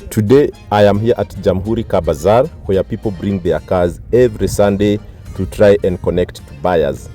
Today I am here at Jamhuri Bazaar, where people bring their cars every Sunday to try and connect to buyers.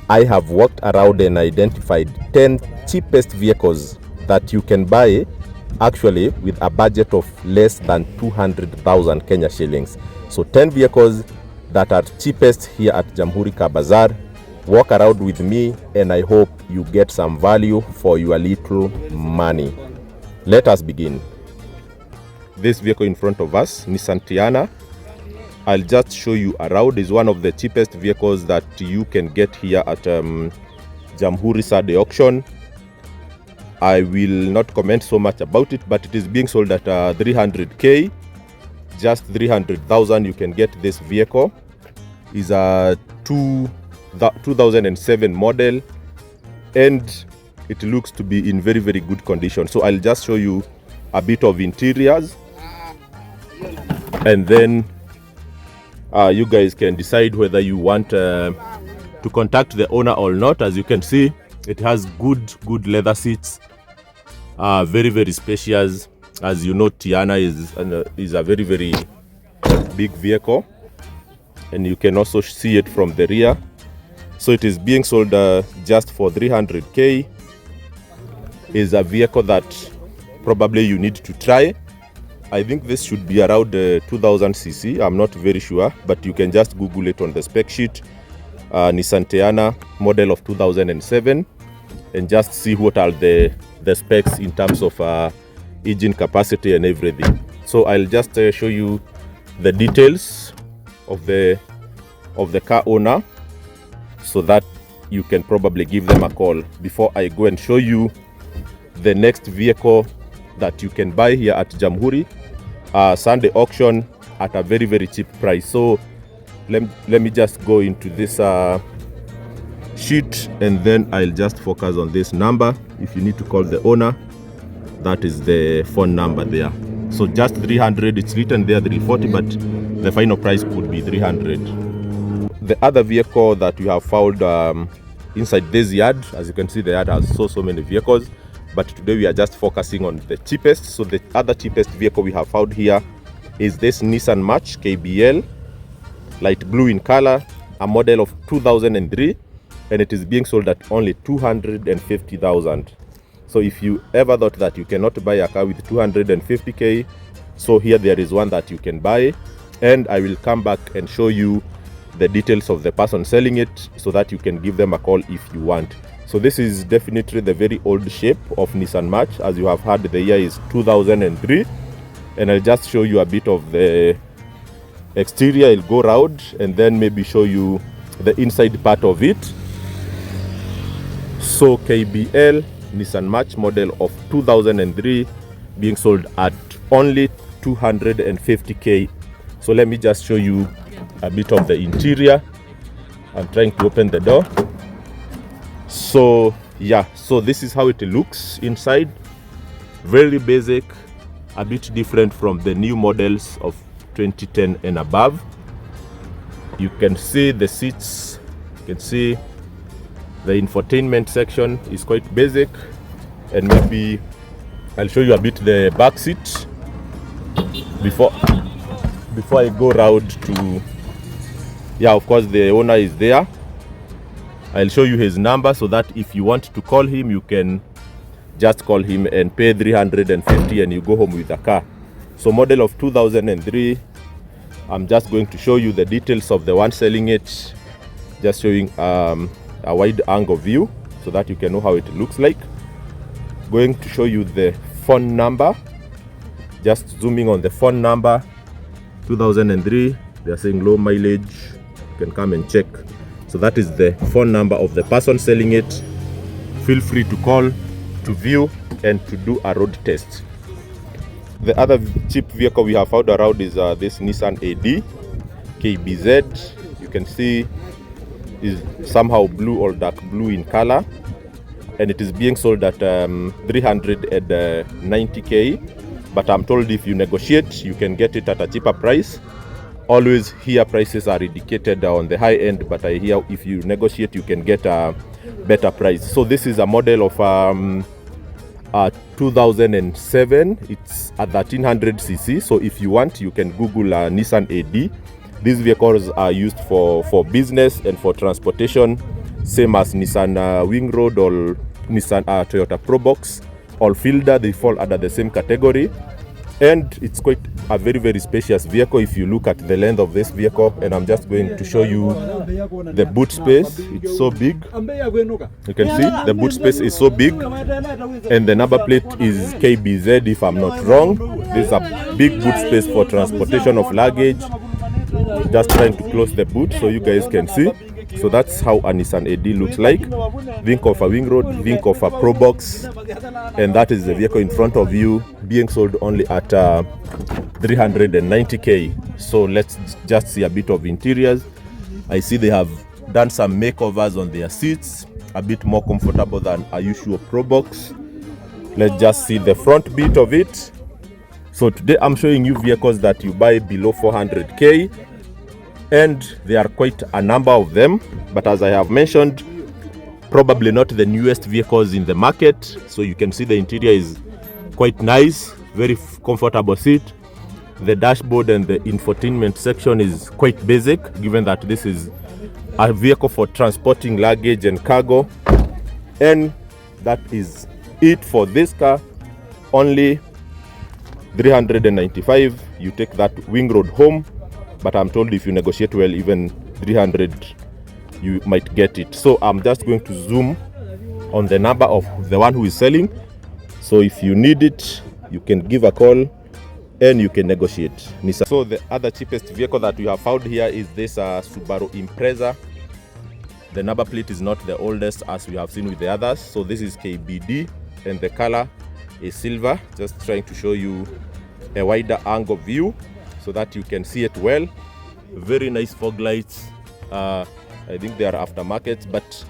I have walked around and identified 10 cheapest vehicles that you can buy actually with a budget of less than 200,000 Kenya shillings. So 10 vehicles that are cheapest here at Jamhuri Bazaar. Walk around with me and I hope you get some value for your little money. Let us begin. This vehicle in front of us, Nissan Teana, I'll just show you around. Is one of the cheapest vehicles that you can get here at Jamhuri Sunday auction. I will not comment so much about it, but it is being sold at 300k, just 300,000. You can get this vehicle. Is a 2007 model and it looks to be in very good condition. So I'll just show you a bit of interiors and then you guys can decide whether you want to contact the owner or not. As you can see, it has good leather seats, very spacious. As you know, Teana is a very big vehicle, and you can also see it from the rear. So it is being sold just for 300k. Is a vehicle that probably you need to try. I think this should be around 2000cc. I'm not very sure, but you can just Google it on the spec sheet. Nissan Teana, model of 2007, and just see what are the specs in terms of engine capacity and everything. So I'll just show you the details of the car owner, so that you can probably give them a call before I go and show you the next vehicle that you can buy here at Jamhuri Sunday auction at a very cheap price. So let me just go into this sheet, and then I'll just focus on this number. If you need to call the owner, that is the phone number there. So just 300, it's written there 340, but the final price could be 300. The other vehicle that we have found inside this yard, as you can see, the yard has so many vehicles, but today we are just focusing on the cheapest. So the other cheapest vehicle we have found here is this Nissan March KBL, light blue in color, a model of 2003, and it is being sold at only 250,000. So if you ever thought that you cannot buy a car with 250k, so here there is one that you can buy, and I will come back and show you the details of the person selling it, so that you can give them a call if you want. So this is definitely the very old shape of Nissan March. As you have heard, the year is 2003, and I'll just show you a bit of the exterior. I'll go around and then maybe show you the inside part of it. So KBL Nissan March, model of 2003, being sold at only 250k. So let me just show you a bit of the interior. I'm trying to open the door. So yeah, so this is how it looks inside. Very basic, a bit different from the new models of 2010 and above. You can see the seats, you can see the infotainment section is quite basic, and maybe I'll show you a bit the back seat before I go around to, yeah, of course the owner is there. I'll show you his number, so that if you want to call him, you can just call him and pay 350 and you go home with the car. So model of 2003, I'm just going to show you the details of the one selling it, just showing a wide angle view so that you can know how it looks like. Going to show you the phone number, just zooming on the phone number. 2003, they are saying low mileage, you can come and check. So that is the phone number of the person selling it. Feel free to call to view and to do a road test. The other cheap vehicle we have found around is this Nissan AD KBZ. You can see is somehow blue or dark blue in color, and it is being sold at 390k. But I'm told if you negotiate, you can get it at a cheaper price. Always here prices are indicated on the high end, but I hear if you negotiate, you can get a better price. So this is a model of 2007. It's a 1300cc. So if you want, you can Google Nissan AD. These vehicles are used for business and for transportation, same as Nissan Wingroad or Nissan Toyota Probox or Fielder. They fall under the same category, and it's quite a very spacious vehicle if you look at the length of this vehicle. And I'm just going to show you the boot space. It's so big. You can see the boot space is so big, and the number plate is KBZ if I'm not wrong. This is a big boot space for transportation of luggage. Just trying to close the boot so you guys can see. So that's how a Nissan AD looks like. Think of a Wingroad, think of a Probox, and that is the vehicle in front of you, being sold only at 390k. So let's just see a bit of interiors. I see they have done some makeovers on their seats, a bit more comfortable than a usual Probox. Let's just see the front bit of it. So today I'm showing you vehicles that you buy below 400k, and there are quite a number of them, but as I have mentioned, probably not the newest vehicles in the market. So you can see the interior is quite nice, very comfortable seat. The dashboard and the infotainment section is quite basic, given that this is a vehicle for transporting luggage and cargo. And that is it for this car. Only 395. You take that Wingroad home, but I'm told if you negotiate well, even 300 you might get it. So I'm just going to zoom on the number of the one who is selling. So if you need it, you can give a call and you can negotiate. So the other cheapest vehicle that we have found here is this Subaru Impreza. The number plate is not the oldest as we have seen with the others. So this is KBD and the color is silver. Just trying to show you a wider angle view so that you can see it well. Very nice fog lights. I think they are aftermarket, but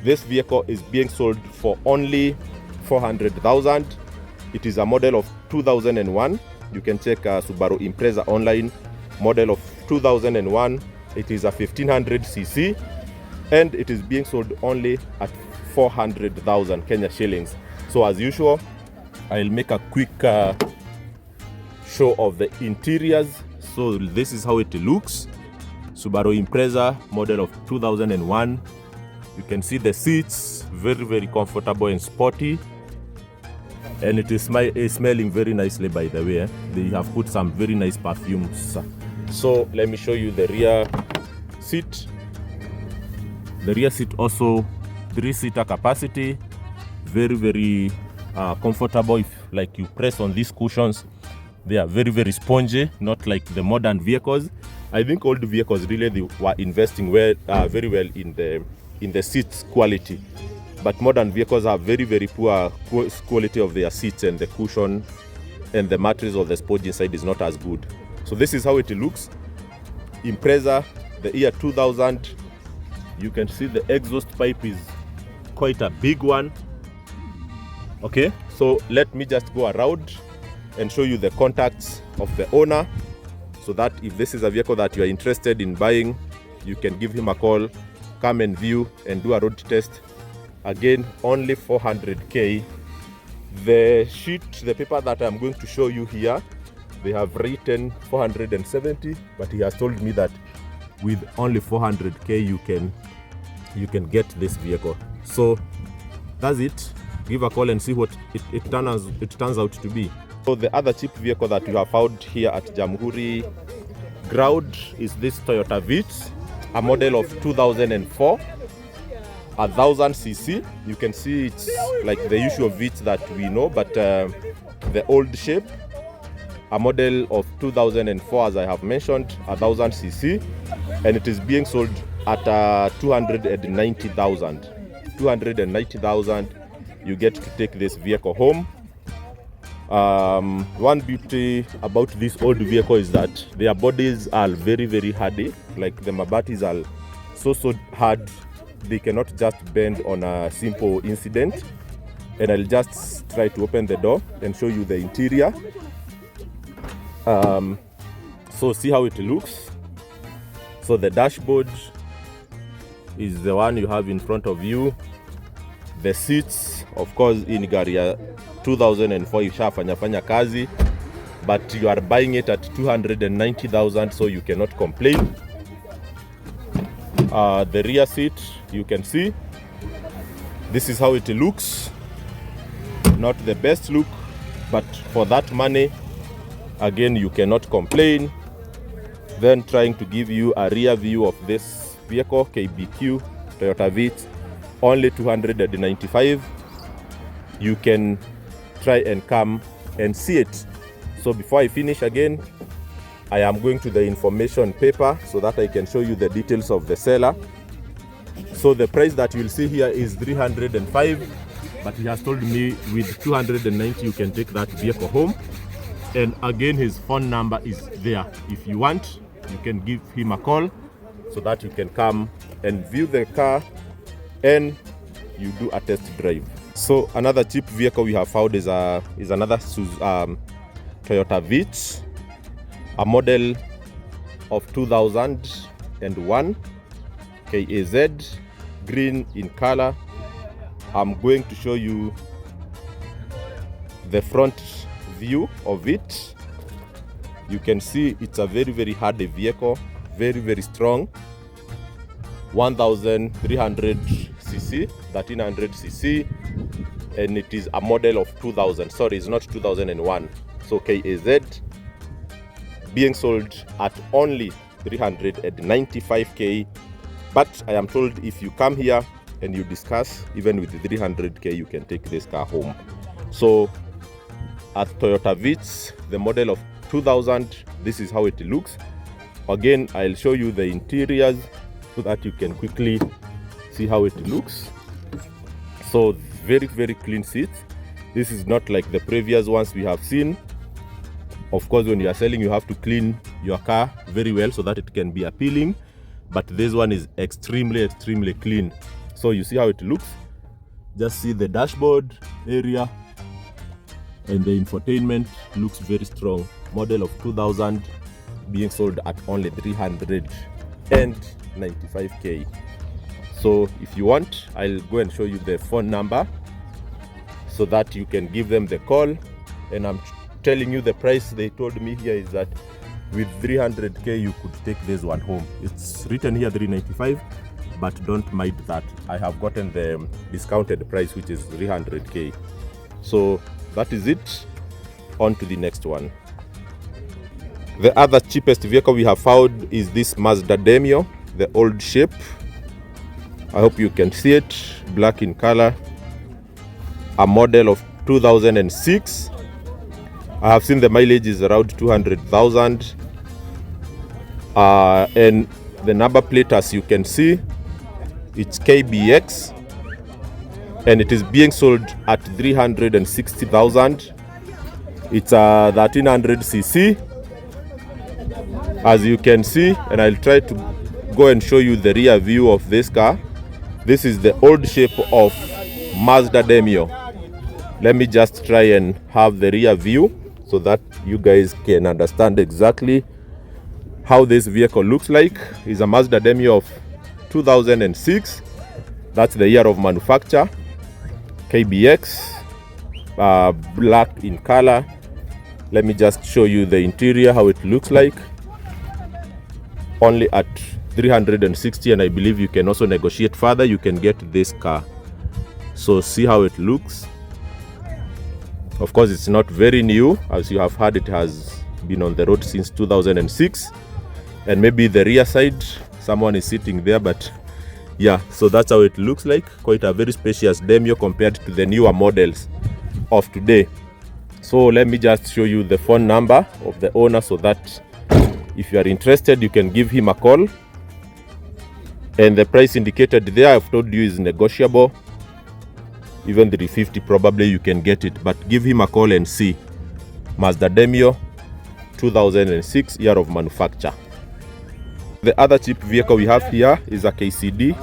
this vehicle is being sold for only 400,000. It is a model of 2001. You can check Subaru Impreza online. Model of 2001. It is a 1500cc, and it is being sold only at 400,000 Kenya shillings. So as usual, I'll make a quick show of the interiors. So this is how it looks. Subaru Impreza, model of 2001. You can see the seats, very comfortable and sporty, and it is smelling very nicely, by the way. They have put some very nice perfumes. So let me show you the rear seat. The rear seat also 3-seater capacity, very comfortable. If like you press on these cushions, they are very spongy, not like the modern vehicles. I think old vehicles really they were investing very well in the seats quality, but modern vehicles have very poor quality of their seats, and the cushion and the mattress or the sponge inside is not as good. So this is how it looks. Impreza, the year 2000. You can see the exhaust pipe is quite a big one. Okay, so let me just go around and show you the contacts of the owner, so that if this is a vehicle that you are interested in buying, you can give him a call, come and view and do a road test. Again, only 400k. The sheet, the paper that I'm going to show you here, they have written 470, but he has told me that with only 400k you can get this vehicle. So that's it. Give a call and see what it turns out to be. So the other cheap vehicle that we have found here at Jamhuri ground is this Toyota Vitz, a model of 2004, 1000cc. You can see it's like the usual Vitz that we know, but the old shape. A model of 2004, as I have mentioned, 1000cc, and it is being sold at 290,000. 290,000. You get to take this vehicle home. One beauty about this old vehicle is that their bodies are very hardy. Like the mabatis are so hard, they cannot just bend on a simple incident. And I'll just try to open the door and show you the interior. So see how it looks. So the dashboard is the one you have in front of you. The seats, of course, in Garia 2004 ishafanya kazi, but you are buying it at 290,000, so you cannot complain. The rear seat, you can see this is how it looks. Not the best look, but for that money, again, you cannot complain. Then trying to give you a rear view of this vehicle, KBQ Toyota Vitz, only 295. You can try and come and see it. So before I finish again, I am going to the information paper so that I can show you the details of the seller. So the price that you'll see here is 305, but he has told me with 290 you can take that vehicle home. And again, his phone number is there. If you want, you can give him a call so that you can come and view the car and you do a test drive. So another cheap vehicle we have found is another Toyota Vitz, a model of 2001, KAZ, green in color. I'm going to show you the front view of it. You can see it's a very hardy vehicle, very strong. 1300 cc, 1300 cc, and it is a model of 2000. Sorry, it's not 2001. So KAZ, being sold at only 395k. But I am told if you come here and you discuss, even with 300k, you can take this car home. So at Toyota Vitz, the model of 2000, this is how it looks. Again, I'll show you the interiors so that you can quickly see how it looks. So very clean seats. This is not like the previous ones we have seen. Of course, when you are selling, you have to clean your car very well so that it can be appealing. But this one is extremely clean. So you see how it looks. Just see the dashboard area, and the infotainment looks very strong. Model of 2000, being sold at only 395k. So if you want, I'll go and show you the phone number so that you can give them the call. And I'm telling you the price they told me here is that with 300k you could take this one home. It's written here 395, but don't mind that. I have gotten the discounted price, which is 300k. So that is it. On to the next one. The other cheapest vehicle we have found is this Mazda Demio, the old shape. I hope you can see it, black in color, a model of 2006. I have seen the mileage is around 200,000, and the number plate, as you can see, it's KBX, and it is being sold at 360,000. It's a 1300cc, as you can see, and I'll try to go and show you the rear view of this car. This is the old shape of Mazda Demio. Let me just try and have the rear view so that you guys can understand exactly how this vehicle looks like. It's a Mazda Demio of 2006. That's the year of manufacture. KBX, black in color. Let me just show you the interior, how it looks like. Only at 360, and I believe you can also negotiate further. You can get this car. So see how it looks. Of course, it's not very new. As you have heard, it has been on the road since 2006. And maybe the rear side, someone is sitting there, but yeah, so that's how it looks like. Quite a very spacious Demio compared to the newer models of today. So let me just show you the phone number of the owner so that if you are interested, you can give him a call. And the price indicated there, I've told you, is negotiable. Even 350 probably you can get it, but give him a call and see. Mazda Demio, 2006, year of manufacture. The other cheap vehicle we have here is a KCD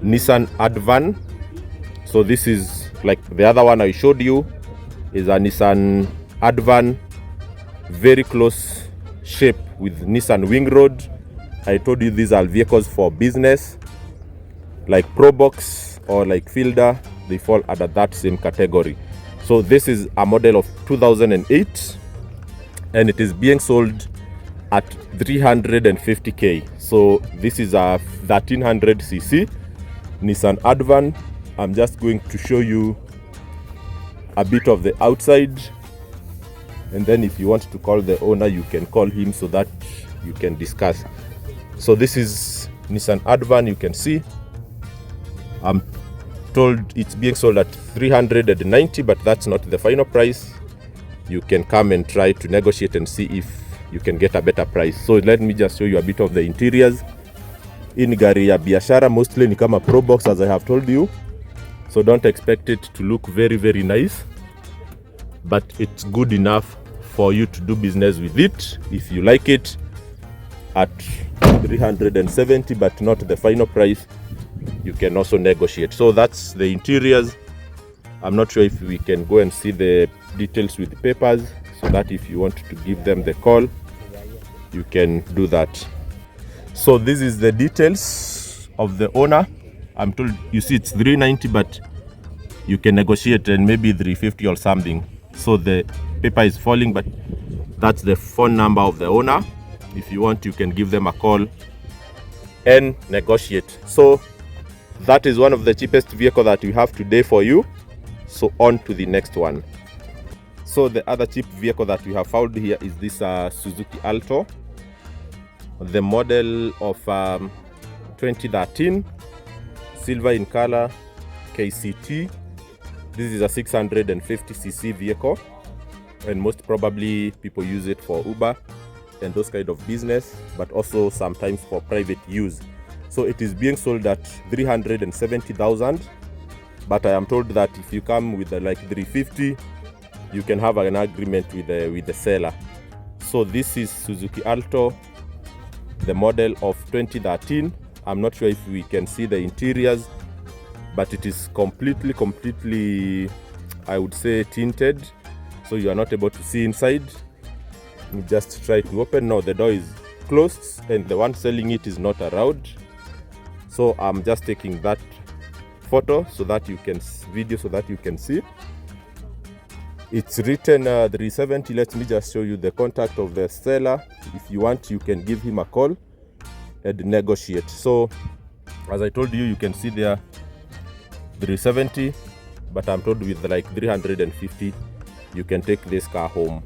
Nissan Advan. So this is like the other one I showed you, is a Nissan Advan, very close shape with Nissan Wing Road. I told you these are vehicles for business, like Probox or like Fielder. They fall under that same category. So this is a model of 2008 and it is being sold at 350k. So this is a 1300cc Nissan Advan. I'm just going to show you a bit of the outside, and then if you want to call the owner, you can call him so that you can discuss. So this is Nissan Advan. You can see I'm told it's being sold at 390, but that's not the final price. You can come and try to negotiate and see if you can get a better price. So let me just show you a bit of the interiors. In gari ya biashara, mostly ni kama Pro Box, as I have told you. So don't expect it to look very, very nice, but it's good enough for you to do business with it. If you like it at 370, but not the final price, you can also negotiate. So that's the interiors. I'm not sure if we can go and see the details with the papers, so that if you want to give them the call, you can do that. So this is the details of the owner. I'm told, you see it's 390, but you can negotiate and maybe 350 or something. So the paper is falling, but that's the phone number of the owner. If you want, you can give them a call and negotiate. So that is one of the cheapest vehicle that we have today for you. So on to the next one. So the other cheap vehicle that we have found here is this Suzuki Alto, the model of 2013, silver in color, KCT. This is a 650cc vehicle, and most probably people use it for Uber and those kind of business, but also sometimes for private use. So it is being sold at 370,000, but I am told that if you come with like 350, you can have an agreement with the seller. So this is Suzuki Alto, the model of 2013. I'm not sure if we can see the interiors, but it is completely, I would say, tinted, so you are not able to see inside. You just try to open. No, the door is closed and the one selling it is not around. So I'm just taking that photo so that you can video so that you can see. It's written 370. Let me just show you the contact of the seller. If you want, you can give him a call and negotiate. So as I told you, you can see there 370, but I'm told with like 350 you can take this car home,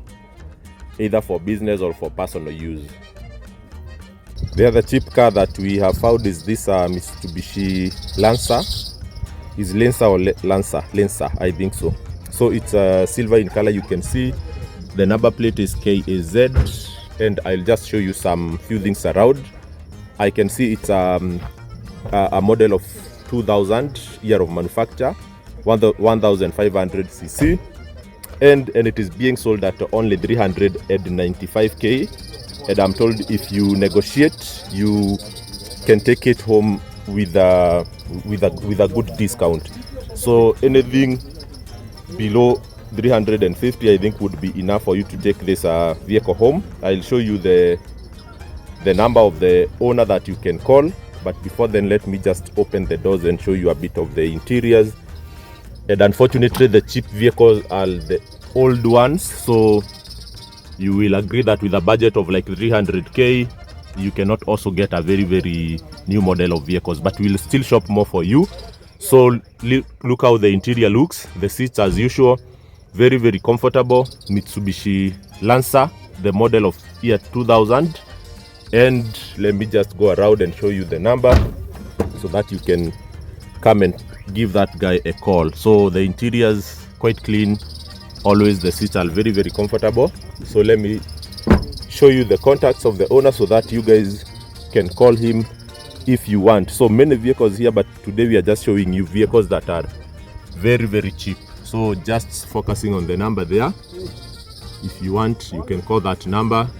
either for business or for personal use. The other cheap car that we have found is this Mitsubishi Lancer. Is Lancer or Lancer? Lancer, I think so. So it's silver in color. You can see the number plate is KAZ, and I'll just show you some few things around. I can see it's a model of 2000 year of manufacture, 1500cc, and it is being sold at only 395k. And I'm told if you negotiate, you can take it home with a good discount. So anything below 350, I think, would be enough for you to take this vehicle home. I'll show you the number of the owner that you can call, but before then, let me just open the doors and show you a bit of the interiors. And unfortunately, the cheap vehicles are the old ones, so you will agree that with a budget of like 300k, you cannot also get a very new model of vehicles, but we'll still shop more for you. So look how the interior looks. The seats, as usual, very comfortable. Mitsubishi Lancer, the model of year 2000. And let me just go around and show you the number so that you can come and give that guy a call. So the interiors quite clean. Always the seats are very comfortable. So let me show you the contacts of the owner so that you guys can call him if you want. So many vehicles here, but today we are just showing you vehicles that are very cheap. So just focusing on the number there. If you want, you can call that number,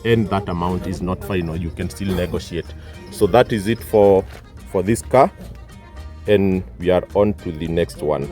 and that amount is not final. You can still negotiate. So that is it for this car, and we are on to the next one.